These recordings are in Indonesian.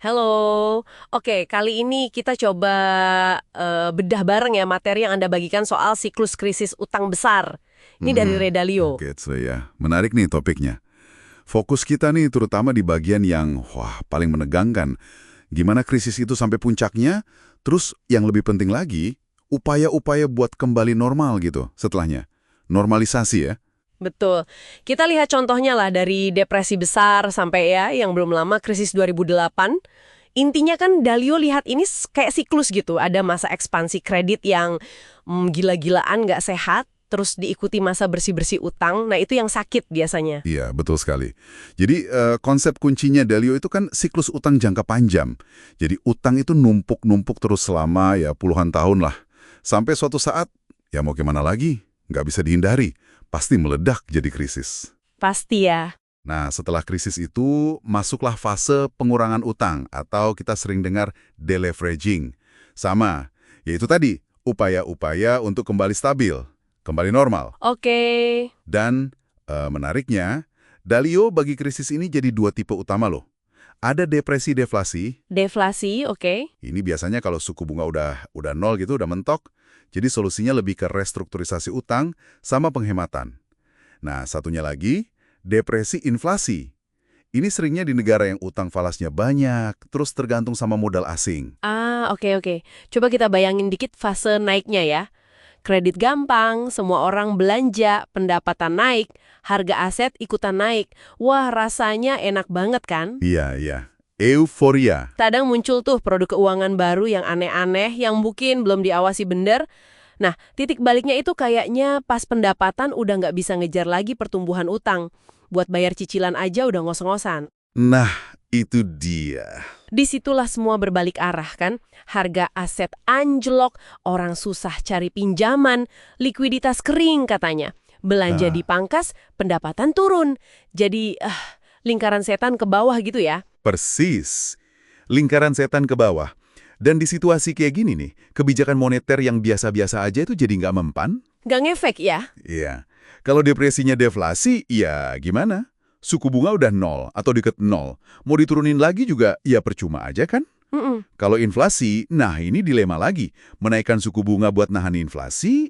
Halo, oke kali ini kita coba bedah bareng ya materi yang Anda bagikan soal siklus krisis utang besar. Ini dari Redalio. Gitu ya. Menarik nih topiknya. Fokus kita nih terutama di bagian yang, paling menegangkan. Gimana krisis itu sampai puncaknya, terus yang lebih penting lagi, upaya-upaya buat kembali normal gitu setelahnya. Normalisasi ya. Betul. Kita lihat contohnya lah dari depresi besar sampai ya yang belum lama krisis 2008. Intinya kan Dalio lihat ini kayak siklus gitu. Ada masa ekspansi kredit yang gila-gilaan nggak sehat, terus diikuti masa bersih-bersih utang. Nah itu yang sakit biasanya. Iya, betul sekali. Jadi konsep kuncinya Dalio itu kan siklus utang jangka panjang. Jadi utang itu numpuk-numpuk terus selama ya puluhan tahun lah. Sampai suatu saat, ya mau gimana lagi, nggak bisa dihindari. Pasti meledak jadi krisis. Pasti ya. Nah, setelah krisis itu, masuklah fase pengurangan utang atau kita sering dengar deleveraging. Sama, yaitu tadi, upaya-upaya untuk kembali stabil, kembali normal. Oke. Dan menariknya, Dalio bagi krisis ini jadi dua tipe utama loh. Ada depresi-deflasi, Deflasi, oke. ini biasanya kalau suku bunga udah nol gitu, udah mentok, jadi solusinya lebih ke restrukturisasi utang sama penghematan. Nah, satunya lagi, depresi inflasi. Ini seringnya di negara yang utang falasnya banyak, terus tergantung sama modal asing. Oke. Coba kita bayangin dikit fase naiknya ya. Kredit gampang, semua orang belanja, pendapatan naik, harga aset ikutan naik. Wah, rasanya enak banget kan? Iya. Euforia. Kadang muncul tuh produk keuangan baru yang aneh-aneh, yang mungkin belum diawasi bener. Nah, titik baliknya itu kayaknya pas pendapatan udah nggak bisa ngejar lagi pertumbuhan utang. Buat bayar cicilan aja udah ngos-ngosan. Nah, itu dia. Disitulah semua berbalik arah kan. Harga aset anjlok, orang susah cari pinjaman, likuiditas kering katanya. Belanja dipangkas, pendapatan turun. Jadi, lingkaran setan ke bawah gitu ya. Persis. Lingkaran setan ke bawah. Dan di situasi kayak gini nih, kebijakan moneter yang biasa-biasa aja itu jadi nggak mempan? Nggak ngefek ya? Iya. Kalau depresinya deflasi, ya gimana? Suku bunga udah nol atau deket nol. Mau diturunin lagi juga, ya percuma aja kan? Kalau inflasi, nah ini dilema lagi. Menaikkan suku bunga buat nahan inflasi,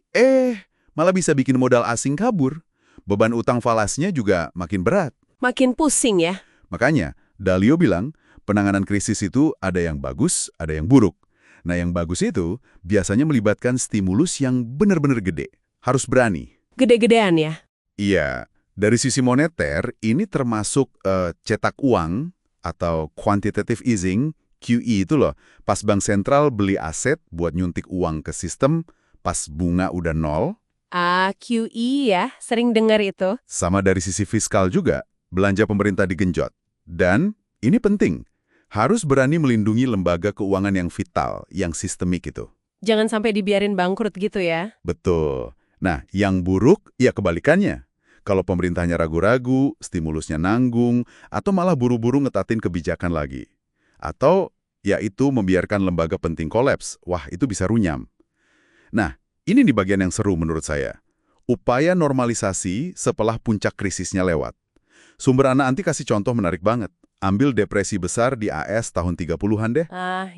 malah bisa bikin modal asing kabur. Beban utang falasnya juga makin berat. Makin pusing ya. Makanya, Dalio bilang, penanganan krisis itu ada yang bagus, ada yang buruk. Nah, yang bagus itu biasanya melibatkan stimulus yang benar-benar gede. Harus berani. Gede-gedean ya. Iya, dari sisi moneter, ini termasuk cetak uang atau quantitative easing, QE itu loh. Pas bank sentral beli aset buat nyuntik uang ke sistem, pas bunga udah nol. QE ya, sering dengar itu. Sama dari sisi fiskal juga, belanja pemerintah digenjot. Dan ini penting, harus berani melindungi lembaga keuangan yang vital, yang sistemik itu. Jangan sampai dibiarin bangkrut gitu ya. Betul. Nah, yang buruk, ya kebalikannya. Kalau pemerintahnya ragu-ragu, stimulusnya nanggung, atau malah buru-buru ngetatin kebijakan lagi. Atau, yaitu membiarkan lembaga penting kolaps. Wah, itu bisa runyam. Nah, ini di bagian yang seru menurut saya. Upaya normalisasi setelah puncak krisisnya lewat. Sumber anak anti kasih contoh menarik banget. Ambil depresi besar di AS tahun 30-an deh.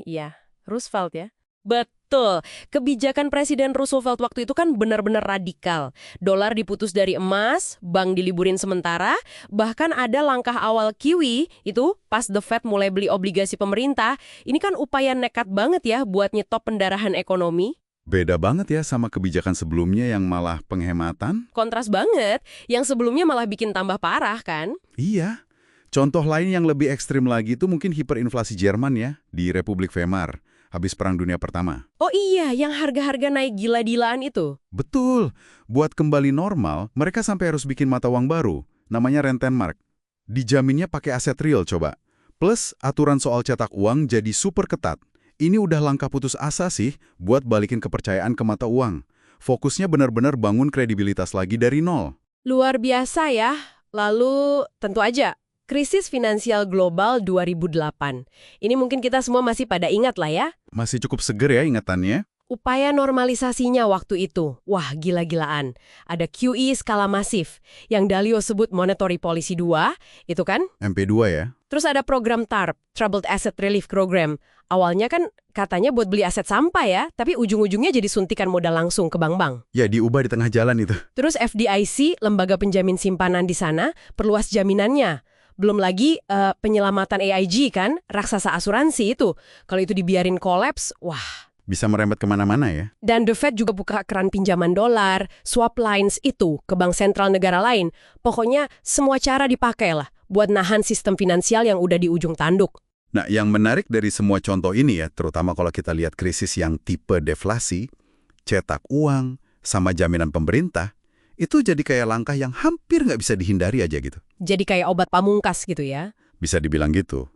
Iya. Roosevelt ya. Betul. Kebijakan Presiden Roosevelt waktu itu kan benar-benar radikal. Dolar diputus dari emas, bank diliburin sementara, bahkan ada langkah awal QE itu pas The Fed mulai beli obligasi pemerintah. Ini kan upaya nekat banget ya buat nyetop pendarahan ekonomi. Beda banget ya sama kebijakan sebelumnya yang malah penghematan. Kontras banget, yang sebelumnya malah bikin tambah parah kan? Iya. Contoh lain yang lebih ekstrim lagi itu mungkin hiperinflasi Jerman ya, di Republik Weimar, habis Perang Dunia Pertama. Oh iya, yang harga-harga naik gila-gilaan itu. Betul. Buat kembali normal, mereka sampai harus bikin mata uang baru, namanya Rentenmark. Dijaminnya pakai aset real coba. Plus, aturan soal cetak uang jadi super ketat. Ini udah langkah putus asa sih buat balikin kepercayaan ke mata uang. Fokusnya benar-benar bangun kredibilitas lagi dari nol. Luar biasa ya. Lalu, tentu aja, krisis finansial global 2008. Ini mungkin kita semua masih pada ingat lah ya. Masih cukup seger ya ingatannya? Upaya normalisasinya waktu itu, wah gila-gilaan. Ada QE skala masif, yang Dalio sebut Monetary Policy 2, itu kan? MP2 ya? Terus ada program TARP, Troubled Asset Relief Program. Awalnya kan katanya buat beli aset sampah ya, tapi ujung-ujungnya jadi suntikan modal langsung ke bank-bank. Ya, diubah di tengah jalan itu. Terus FDIC, lembaga penjamin simpanan di sana, perluas jaminannya. Belum lagi penyelamatan AIG kan, raksasa asuransi itu. Kalau itu dibiarin kolaps, wah. Bisa merembet kemana-mana ya? Dan The Fed juga buka keran pinjaman dolar, swap lines itu ke bank sentral negara lain. Pokoknya semua cara dipakai lah buat nahan sistem finansial yang udah di ujung tanduk. Nah, yang menarik dari semua contoh ini ya, terutama kalau kita lihat krisis yang tipe deflasi, cetak uang, sama jaminan pemerintah, itu jadi kayak langkah yang hampir nggak bisa dihindari aja gitu. Jadi kayak obat pamungkas gitu ya. Bisa dibilang gitu.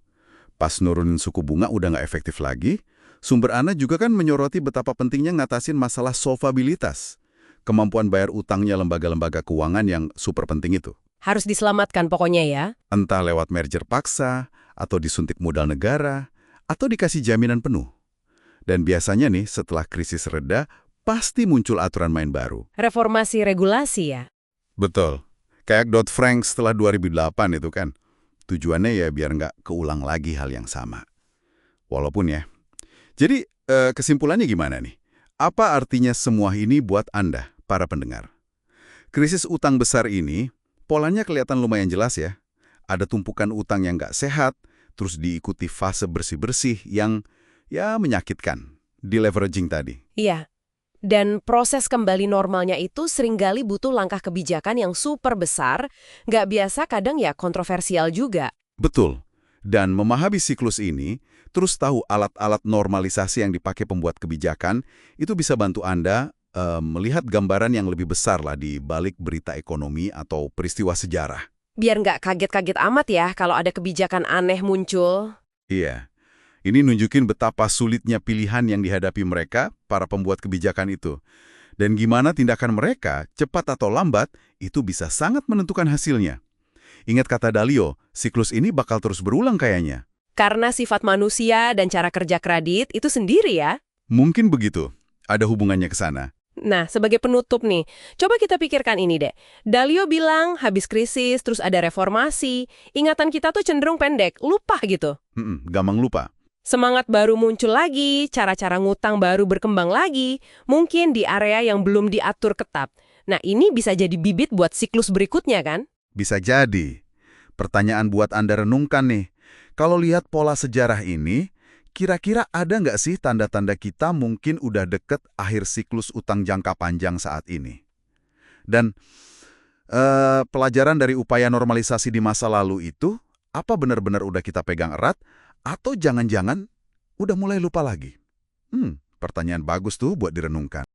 Pas nurunin suku bunga udah nggak efektif lagi, sumber Ana juga kan menyoroti betapa pentingnya ngatasin masalah solvabilitas. Kemampuan bayar utangnya lembaga-lembaga keuangan yang super penting itu. Harus diselamatkan pokoknya ya. Entah lewat merger paksa, atau disuntik modal negara, atau dikasih jaminan penuh. Dan biasanya nih, setelah krisis reda, pasti muncul aturan main baru. Reformasi regulasi ya. Betul. Kayak Dodd-Frank setelah 2008 itu kan. Tujuannya ya biar nggak keulang lagi hal yang sama. Walaupun ya. Jadi, kesimpulannya gimana nih? Apa artinya semua ini buat Anda, para pendengar? Krisis utang besar ini, polanya kelihatan lumayan jelas ya. Ada tumpukan utang yang nggak sehat, terus diikuti fase bersih-bersih yang, ya menyakitkan. Deleveraging tadi. Iya. Dan proses kembali normalnya itu seringkali butuh langkah kebijakan yang super besar, nggak biasa kadang ya kontroversial juga. Betul. Dan memahami siklus ini, terus tahu alat-alat normalisasi yang dipakai pembuat kebijakan, itu bisa bantu Anda melihat gambaran yang lebih besar lah di balik berita ekonomi atau peristiwa sejarah. Biar nggak kaget-kaget amat ya kalau ada kebijakan aneh muncul. Iya. Ini nunjukin betapa sulitnya pilihan yang dihadapi mereka, para pembuat kebijakan itu. Dan gimana tindakan mereka, cepat atau lambat, itu bisa sangat menentukan hasilnya. Ingat kata Dalio, siklus ini bakal terus berulang kayaknya. Karena sifat manusia dan cara kerja kredit itu sendiri ya. Mungkin begitu. Ada hubungannya ke sana. Nah, sebagai penutup nih, coba kita pikirkan ini deh. Dalio bilang habis krisis, terus ada reformasi. Ingatan kita tuh cenderung pendek, lupa gitu. Gampang lupa. Semangat baru muncul lagi, cara-cara ngutang baru berkembang lagi, mungkin di area yang belum diatur ketat. Nah, ini bisa jadi bibit buat siklus berikutnya kan? Bisa jadi. Pertanyaan buat Anda renungkan nih. Kalau lihat pola sejarah ini, kira-kira ada nggak sih tanda-tanda kita mungkin udah deket akhir siklus utang jangka panjang saat ini? Dan pelajaran dari upaya normalisasi di masa lalu itu, apa benar-benar udah kita pegang erat? Atau jangan-jangan udah mulai lupa lagi? Pertanyaan bagus tuh buat direnungkan.